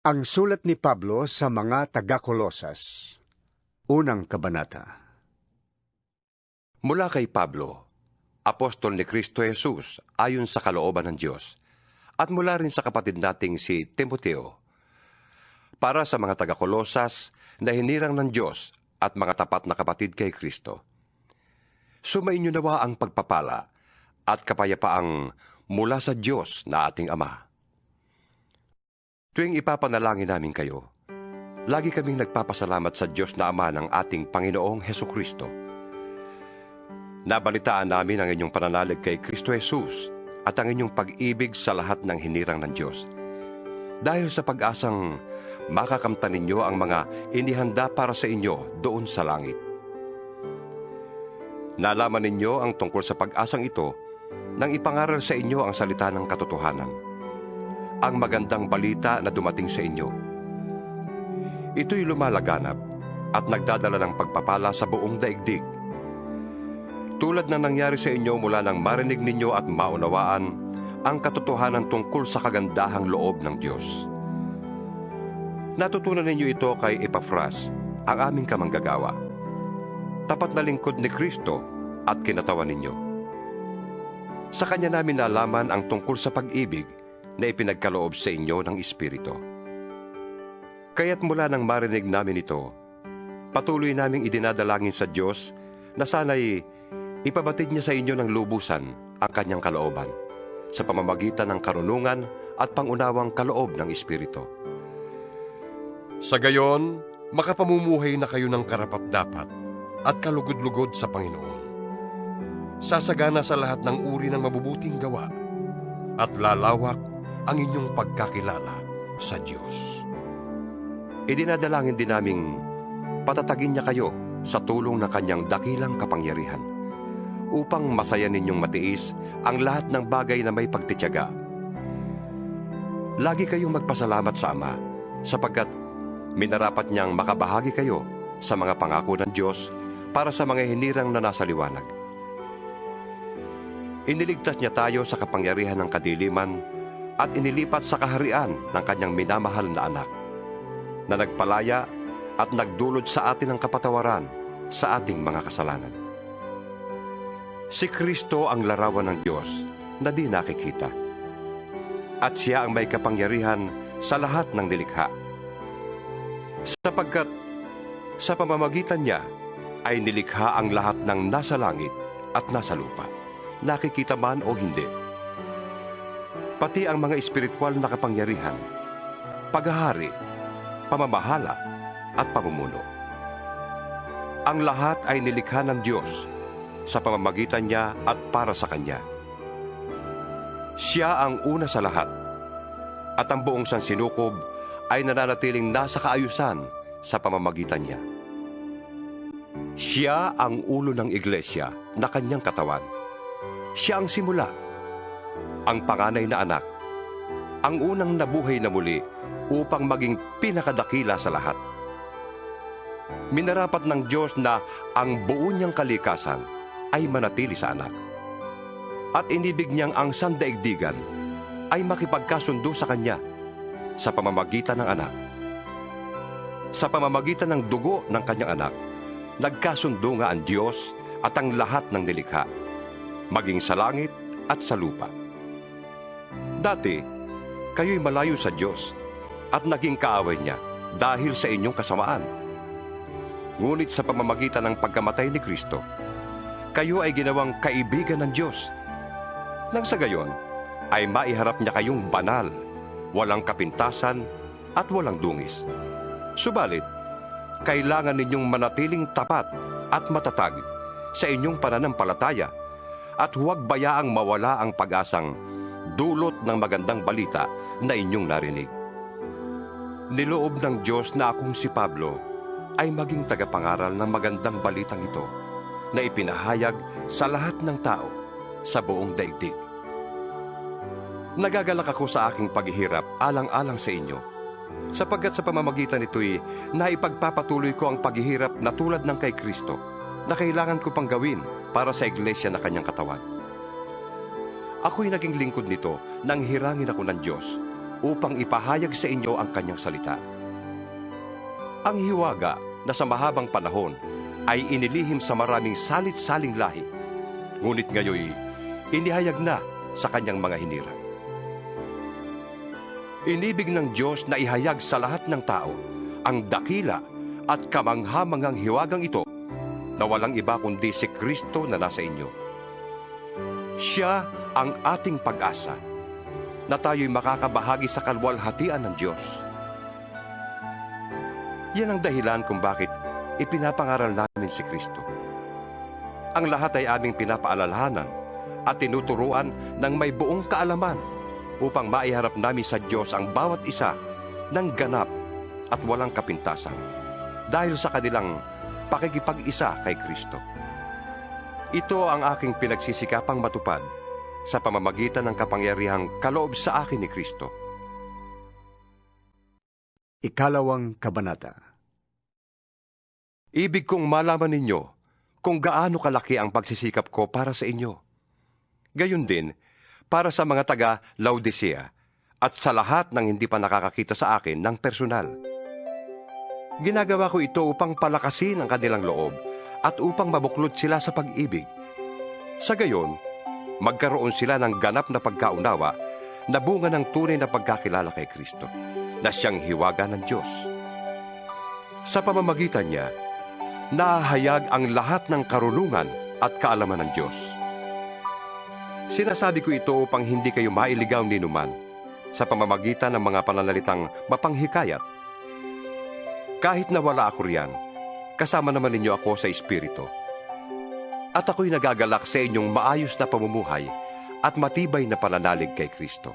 Ang sulat ni Pablo sa mga taga-Kolosas. Unang kabanata. Mula kay Pablo, apostol ni Kristo Jesus ayon sa kalooban ng Diyos, at mula rin sa kapatid nating si Timoteo, para sa mga taga-Kolosas na hinirang ng Diyos at mga tapat na kapatid kay Kristo. Sumainyo nawa ang pagpapala at kapayapaang mula sa Diyos na ating Ama. Tuwing ipapanalangin namin kayo, lagi kaming nagpapasalamat sa Diyos na Ama ng ating Panginoong Hesukristo. Nabalitaan namin ang inyong pananalig kay Kristo Jesus at ang inyong pag-ibig sa lahat ng hinirang ng Diyos. Dahil sa pag-asang makakamtan ninyo ang mga inihanda para sa inyo doon sa langit. Nalaman ninyo ang tungkol sa pag-asang ito nang ipangaral sa inyo ang salita ng katotohanan, ang magandang balita na dumating sa inyo. Ito'y lumalaganap at nagdadala ng pagpapala sa buong daigdig. Tulad na nangyari sa inyo mula nang marinig ninyo at maunawaan ang katotohanan tungkol sa kagandahang loob ng Diyos. Natutunan ninyo ito kay Epafras, ang aming kamanggagawa, tapat na lingkod ni Kristo at kinatawan ninyo. Sa kanya namin nalaman ang tungkol sa pag-ibig na ipinagkaloob sa inyo ng Espiritu. Kaya't mula nang marinig namin ito, patuloy naming idinadalangin sa Diyos na sana'y ipabatid niya sa inyo ng lubusan ang kanyang kalooban sa pamamagitan ng karunungan at pangunawang kaloob ng Espiritu. Sa gayon, makapamumuhay na kayo ng karapat-dapat at kalugod-lugod sa Panginoon. Sasagana sa lahat ng uri ng mabubuting gawa at lalawak ang inyong pagkakilala sa Diyos. Idinadalangin din naming patatagin niya kayo sa tulong ng kanyang dakilang kapangyarihan upang masaya ninyong matiis ang lahat ng bagay na may pagtitiyaga. Lagi kayong magpasalamat sa Ama sapagkat minarapat niyang makabahagi kayo sa mga pangako ng Diyos para sa mga hinirang na nasa liwanag. Iniligtas niya tayo sa kapangyarihan ng kadiliman at inilipat sa kaharian ng kanyang minamahal na anak, na nagpalaya at nagdulot sa atin ng kapatawaran sa ating mga kasalanan. Si Kristo ang larawan ng Diyos na di nakikita, at siya ang may kapangyarihan sa lahat ng nilikha. Sapagkat sa pamamagitan niya ay nilikha ang lahat ng nasa langit at nasa lupa, nakikita man o hindi. Pati ang mga espiritual na kapangyarihan, paghahari, pamamahala at pamumuno. Ang lahat ay nilikha ng Diyos sa pamamagitan niya at para sa Kanya. Siya ang una sa lahat, at ang buong sansinukob ay nananatiling nasa kaayusan sa pamamagitan niya. Siya ang ulo ng iglesia na Kanyang katawan. Siya ang simula, ang panganay na anak, ang unang nabuhay na muli upang maging pinakadakila sa lahat. Minarapat ng Diyos na ang buo niyang kalikasan ay manatili sa anak. At inibig niyang ang sandaigdigan ay makipagkasundo sa Kanya sa pamamagitan ng anak. Sa pamamagitan ng dugo ng Kanyang anak, nagkasundo nga ang Diyos at ang lahat ng nilikha, maging sa langit at sa lupa. Dati, kayo'y malayo sa Diyos at naging kaaway niya dahil sa inyong kasamaan. Ngunit sa pamamagitan ng pagkamatay ni Kristo, kayo ay ginawang kaibigan ng Diyos. Nang sa gayon, ay maiharap niya kayong banal, walang kapintasan at walang dungis. Subalit, kailangan ninyong manatiling tapat at matatag sa inyong pananampalataya at huwag bayaang mawala ang pag-asang dulot ng magandang balita na inyong narinig. Niloob ng Diyos na akong si Pablo ay maging tagapangaral ng magandang balitang ito na ipinahayag sa lahat ng tao sa buong daigdig. Nagagalak ako sa aking paghihirap alang-alang sa inyo, sapagkat sa pamamagitan nito'y naipagpapatuloy ko ang paghihirap na tulad ng kay Kristo na kailangan ko pang gawin para sa iglesia na Kanyang katawan. Ako'y naging lingkod nito nang hirangin ako ng Diyos upang ipahayag sa inyo ang kanyang salita. Ang hiwaga na sa mahabang panahon ay inilihim sa maraming salit-saling lahi, ngunit ngayoy inihayag na sa kanyang mga hinirang. Inibig ng Diyos na ihayag sa lahat ng tao ang dakila at kamanghamanghang hiwagang ito na walang iba kundi si Kristo na nasa inyo. Siya ang ating pag-asa na tayo'y makakabahagi sa kalwalhatian ng Diyos. Yan ang dahilan kung bakit ipinapangaral namin si Kristo. Ang lahat ay aming pinapaalalahanan at tinuturuan ng may buong kaalaman upang maiharap namin sa Diyos ang bawat isa ng ganap at walang kapintasan dahil sa kanilang pakikipag-isa kay Kristo. Ito ang aking pinagsisikapang matupad sa pamamagitan ng kapangyarihang kaloob sa akin ni Kristo. 2 Kabanata. Ibig kong malaman ninyo kung gaano kalaki ang pagsisikap ko para sa inyo. Gayon din, para sa mga taga-Laodicea at sa lahat ng hindi pa nakakakita sa akin ng personal. Ginagawa ko ito upang palakasin ang kanilang loob at upang mabuklod sila sa pag-ibig. Sa gayon, magkaroon sila ng ganap na pagkaunawa na bunga ng tunay na pagkakilala kay Kristo, na siyang hiwaga ng Diyos. Sa pamamagitan niya, nahahayag ang lahat ng karunungan at kaalaman ng Diyos. Sinasabi ko ito upang hindi kayo mailigaw ni numan sa pamamagitan ng mga pananalitang mapanghikayat. Kahit na wala ako riyan, kasama naman ninyo ako sa Espiritu. At ako'y nagagalak sa inyong maayos na pamumuhay at matibay na pananalig kay Kristo.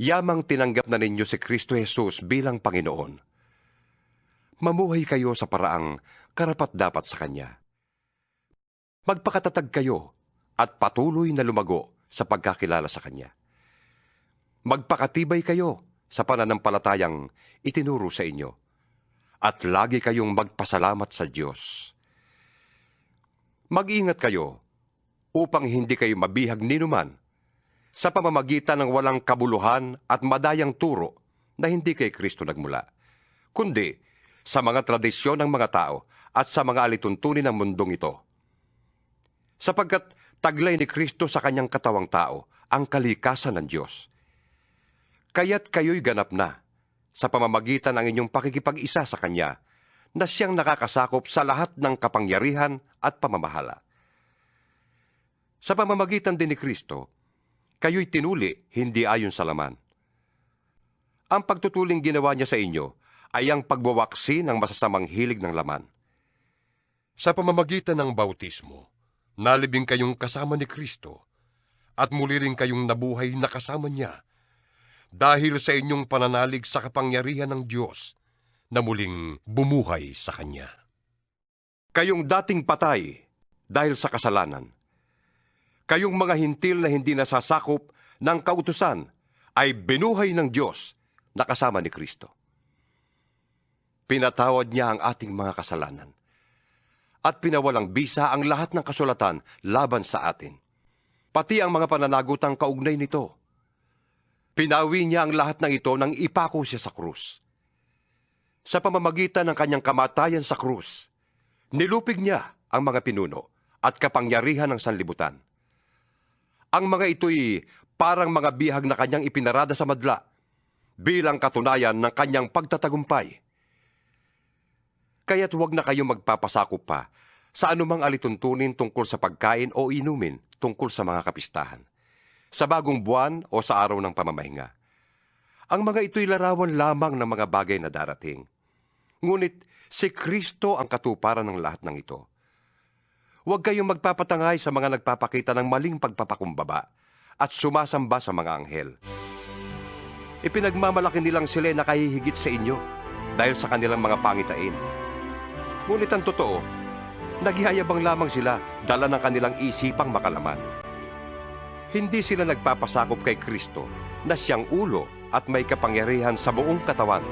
Yamang tinanggap na ninyo si Kristo Jesus bilang Panginoon. Mamuhay kayo sa paraang karapat-dapat sa Kanya. Magpakatatag kayo at patuloy na lumago sa pagkakilala sa Kanya. Magpakatibay kayo sa pananampalatayang itinuro sa inyo, at lagi kayong magpasalamat sa Diyos. Mag-ingat kayo upang hindi kayo mabihag ninuman sa pamamagitan ng walang kabuluhan at madayang turo na hindi kay Kristo nagmula, kundi sa mga tradisyon ng mga tao at sa mga alituntunin ng mundong ito. Sapagkat taglay ni Kristo sa kanyang katawang tao ang kalikasan ng Diyos. Kaya't kayo'y ganap na sa pamamagitan ng inyong pakikipag-isa sa Kanya na siyang nakakasakop sa lahat ng kapangyarihan at pamamahala. Sa pamamagitan din ni Kristo, kayo'y tinuli hindi ayon sa laman. Ang pagtutuling ginawa niya sa inyo ay ang pagwawaksi ng masasamang hilig ng laman. Sa pamamagitan ng bautismo, nalibing kayong kasama ni Kristo at muli rin kayong nabuhay na kasama niya dahil sa inyong pananalig sa kapangyarihan ng Diyos na muling bumuhay sa Kanya. Kayong dating patay dahil sa kasalanan, kayong mga hintil na hindi nasasakop ng kautusan ay binuhay ng Diyos na kasama ni Kristo. Pinatawad niya ang ating mga kasalanan at pinawalang bisa ang lahat ng kasulatan laban sa atin, pati ang mga pananagutang kaugnay nito. Pinawi niya ang lahat ng ito nang ipako siya sa krus. Sa pamamagitan ng kanyang kamatayan sa krus, nilupig niya ang mga pinuno at kapangyarihan ng sanlibutan. Ang mga ito'y parang mga bihag na kanyang ipinarada sa madla bilang katunayan ng kanyang pagtatagumpay. Kaya't huwag na kayong magpapasakop pa sa anumang alituntunin tungkol sa pagkain o inumin tungkol sa mga kapistahan, sa bagong buwan o sa araw ng pamamahinga. Ang mga ito'y larawan lamang ng mga bagay na darating. Ngunit si Kristo ang katuparan ng lahat ng ito. Huwag kayong magpapatangay sa mga nagpapakita ng maling pagpapakumbaba at sumasamba sa mga anghel. Ipinagmamalaki nilang sila na kahihigit sa inyo dahil sa kanilang mga pangitain. Ngunit ang totoo, naghihayabang lamang sila dala ng kanilang isipang makalaman. Hindi sila nagpapasakop kay Kristo na siyang ulo at may kapangyarihan sa buong katawan.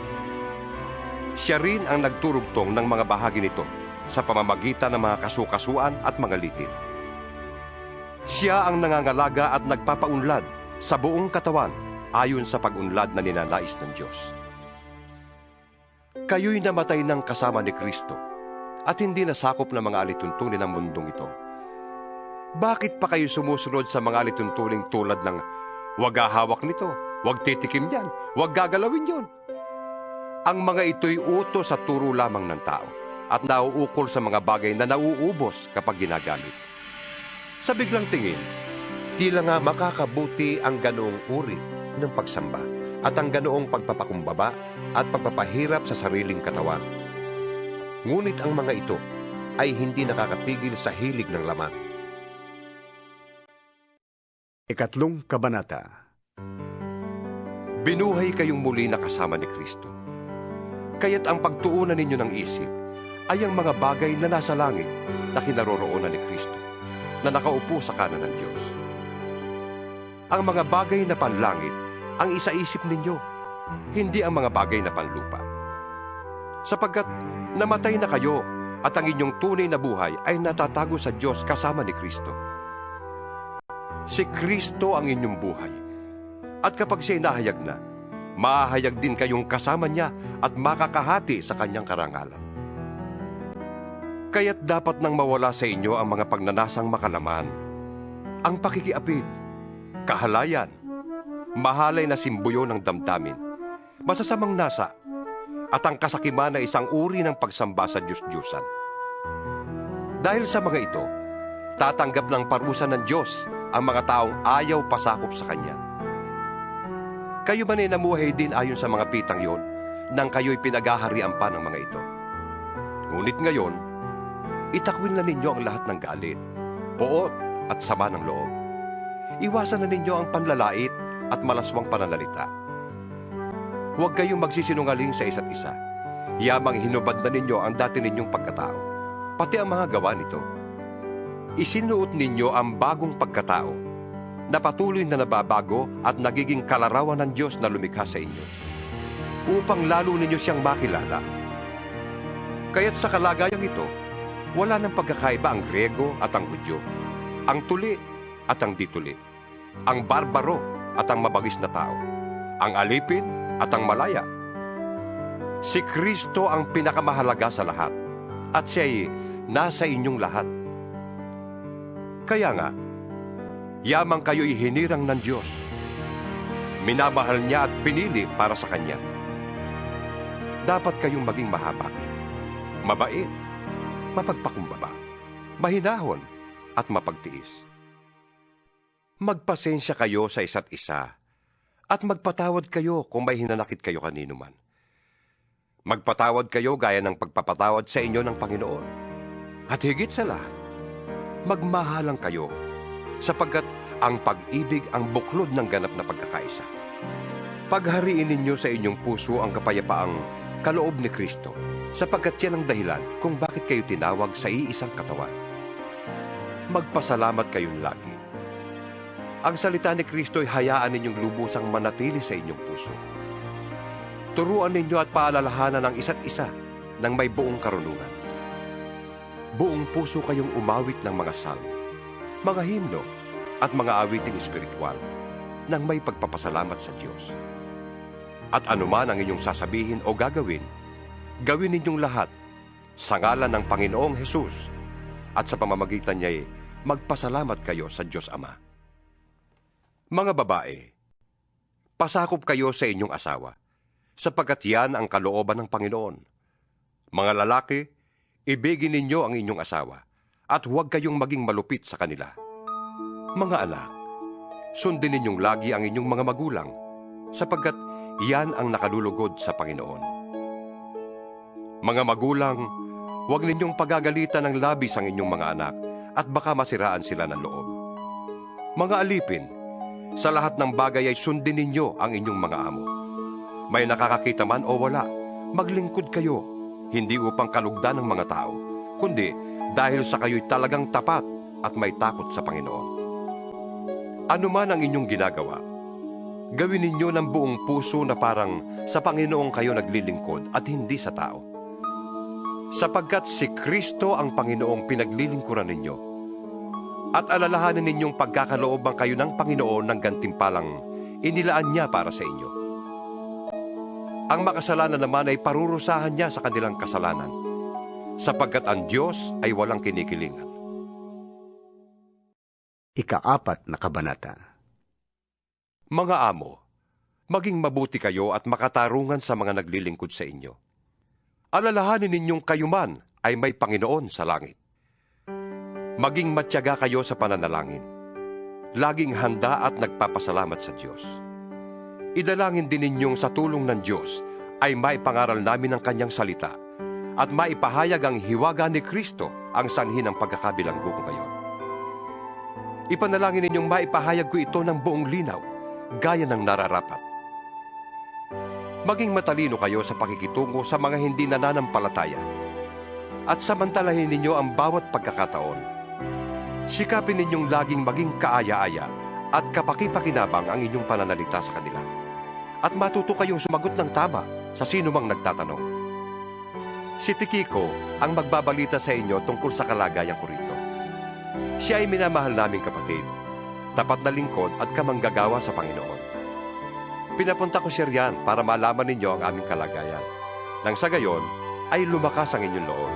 Siya rin ang nagturugtong ng mga bahagi nito sa pamamagitan ng mga kasukasuan at mga litin. Siya ang nangangalaga at nagpapaunlad sa buong katawan ayon sa pag-unlad na ninanais ng Diyos. Kayo'y namatay ng kasama ni Kristo at hindi nasakop ng mga alituntunin ng mundong ito. Bakit pa kayo sumusunod sa mga alituntuning tulad ng huwag hahawak nito, huwag titikim yan, huwag gagalawin yon? Ang mga ito'y utos at turo lamang ng tao at nauukol sa mga bagay na nauubos kapag ginagamit. Sa biglang tingin, tila nga makakabuti ang ganoong uri ng pagsamba at ang ganoong pagpapakumbaba at pagpapahirap sa sariling katawan. Ngunit ang mga ito ay hindi nakakapigil sa hilig ng laman. Ikatlong kabanata. Binuhay kayong muli na kasama ni Kristo. Kaya't ang pagtuunan ninyo ng isip ay ang mga bagay na nasa langit na kinaroroonan ni Kristo, na nakaupo sa kanan ng Diyos. Ang mga bagay na panlangit ang isaisip ninyo, hindi ang mga bagay na panlupa. Sapagkat namatay na kayo at ang inyong tunay na buhay ay natatago sa Diyos kasama ni Kristo. Si Kristo ang inyong buhay. At kapag siya nahayag na, mahahayag din kayong kasama niya at makakahati sa kanyang karangalan. Kaya't dapat nang mawala sa inyo ang mga pagnanasang makalaman, ang pakikiapid, kahalayan, mahalay na simbuyo ng damdamin, masasamang nasa, at ang kasakiman na isang uri ng pagsamba sa Diyos-Diyusan. Dahil sa mga ito, tatanggap ng parusa ng Diyos ang mga taong ayaw pasakop sa Kanya. Kayo man ay namuhay din ayon sa mga pitang yon nang kayo'y pinaghaharian pa ng mga ito. Ngunit ngayon, itakwil na ninyo ang lahat ng galit, poot at sama ng loob. Iwasan na ninyo ang panlalait at malaswang pananalita. Huwag kayong magsisinungaling sa isa't isa. Yamang hinubad na ninyo ang dati ninyong pagkatao, pati ang mga gawa nito. Isinuot ninyo ang bagong pagkatao na patuloy na nababago at nagiging kalarawan ng Diyos na lumikha sa inyo, upang lalo ninyo siyang makilala. Kaya't sa kalagayang ito, wala nang pagkakaiba ang Grego at ang Hudyo, ang tuli at ang dituli, ang barbaro at ang mabagis na tao, ang alipin at ang malaya. Si Kristo ang pinakamahalaga sa lahat, at siya'y nasa inyong lahat. Kaya nga, yamang kayo'y hinirang ng Diyos. Minamahal niya at pinili para sa Kanya. Dapat kayong maging mahabagin, mabait, mapagpakumbaba, mahinahon, at mapagtiis. Magpasensya kayo sa isa't isa, at magpatawad kayo kung may hinanakit kayo kanino man. Magpatawad kayo gaya ng pagpapatawad sa inyo ng Panginoon. At higit sa lahat, magmahalang kayo, sapagkat ang pag-ibig ang buklod ng ganap na pagkakaisa. Paghariin ninyo sa inyong puso ang kapayapaang kaloob ni Kristo, sapagkat yan ang dahilan kung bakit kayo tinawag sa iisang katawan. Magpasalamat kayong lagi. Ang salita ni Kristo ay hayaan ninyong lubusang manatili sa inyong puso. Turuan ninyo at paalalahanan ang isa't isa ng may buong karunungan. Buong puso kayong umawit ng mga salmo, mga himno, at mga awiting espiritual nang may pagpapasalamat sa Diyos. At anuman ang inyong sasabihin o gagawin, gawin ninyong lahat sa ngalan ng Panginoong Hesus, at sa pamamagitan niya'y magpasalamat kayo sa Diyos Ama. Mga babae, pasakop kayo sa inyong asawa, sapagkat yan ang kalooban ng Panginoon. Mga lalaki, ibigin ninyo ang inyong asawa, at huwag kayong maging malupit sa kanila. Mga anak, sundin ninyong lagi ang inyong mga magulang, sapagkat iyan ang nakalulugod sa Panginoon. Mga magulang, huwag ninyong pagagalitan ng labis ang inyong mga anak, at baka masiraan sila ng loob. Mga alipin, sa lahat ng bagay ay sundin ninyo ang inyong mga amo. May nakakakita man o wala, maglingkod kayo, hindi upang kalugdan ng mga tao, kundi dahil sa kayo'y talagang tapat at may takot sa Panginoon. Ano man ang inyong ginagawa, gawin ninyo ng buong puso na parang sa Panginoon kayo naglilingkod at hindi sa tao. Sapagkat si Kristo ang Panginoong pinaglilingkuran ninyo, at alalahanin ninyong pagkakalooban kayo ng Panginoon ng gantimpalang inilaan niya para sa inyo. Ang makasalanan naman ay parurusahan niya sa kanilang kasalanan, sapagkat ang Diyos ay walang kinikilingan. Ika-4 na kabanata. Mga amo, maging mabuti kayo at makatarungan sa mga naglilingkod sa inyo. Alalahanin ninyong kayo man ay may Panginoon sa langit. Maging matyaga kayo sa pananalangin. Laging handa at nagpapasalamat sa Diyos. Idalangin din ninyong sa tulong ng Diyos ay maipangaral namin ang kanyang salita at maipahayag ang hiwaga ni Kristo ang sanhi ng pagkakabilanggo ko ngayon. Ipanalangin ninyong maipahayag ko ito ng buong linaw, gaya ng nararapat. Maging matalino kayo sa pakikitungo sa mga hindi nananampalataya at samantalahin ninyo ang bawat pagkakataon. Sikapin ninyong laging maging kaaya-aya at kapakipakinabang ang inyong pananalita sa kanila. At matuto kayong sumagot ng tama sa sino mang nagtatanong. Si Tikiko ang magbabalita sa inyo tungkol sa kalagayan ko rito. Siya ay minamahal naming kapatid, tapat na lingkod at kamanggagawa sa Panginoon. Pinapunta ko siya riyan para malaman ninyo ang aming kalagayan. Nang sa gayon ay lumakas ang inyong loob.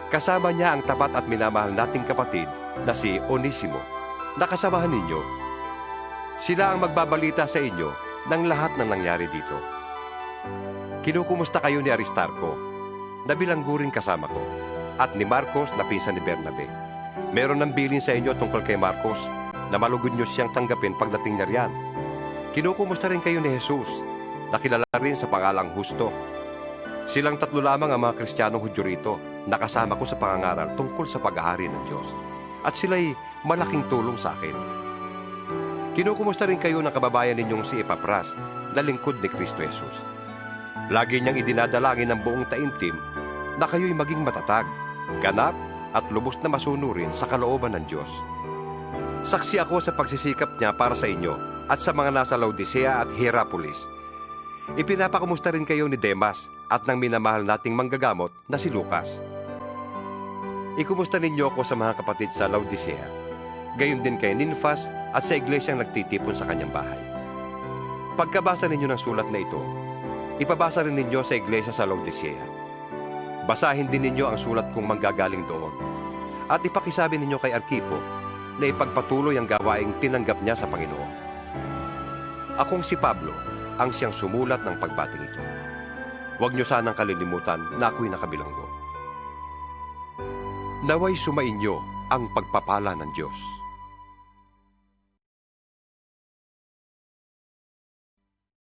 Kasama niya ang tapat at minamahal nating kapatid na si Onesimo, na kasamahan ninyo. Sila ang magbabalita sa inyo ng lahat ng nangyari dito. Kinukumusta kayo ni Aristarco, na bilanggo rin kasama ko, at ni Marcos na pinsan ni Bernabe. Meron ng bilin sa inyo tungkol kay Marcos, na malugod nyo siyang tanggapin pagdating niya riyan. Kinukumusta rin kayo ni Jesus, na kilala rin sa pangalang Husto. Silang 3 lamang ang mga Kristiyanong Hudyo rito, na kasama ko sa pangangaral tungkol sa paghahari ng Diyos. At sila'y malaking tulong sa akin. Kinukumusta rin kayo ng kababayan ninyong si Epapras, na lingkod ni Kristo Jesus. Lagi niyang idinadalangin ng buong taimtim na kayo'y maging matatag, ganap at lubos na masunurin sa kalooban ng Diyos. Saksi ako sa pagsisikap niya para sa inyo at sa mga nasa Laodicea at Hierapolis. Ipinapakumusta rin kayo ni Demas at ng minamahal nating manggagamot na si Lucas. Ikumusta ninyo ako sa mga kapatid sa Laodicea, gayon din kay Ninfas at sa iglesyang nagtitipon sa kanyang bahay. Pagkabasa ninyo ng sulat na ito, ipabasa rin ninyo sa iglesia sa Laodicea. Basahin din ninyo ang sulat kong manggagaling doon. At ipakisabi ninyo kay Arkipo na ipagpatuloy ang gawaing tinanggap niya sa Panginoon. Akong si Pablo ang siyang sumulat ng pagbating ito. Huwag niyo sanang kalilimutan na ako'y nakabilanggo. Naway sumainyo ang pagpapala ng Diyos.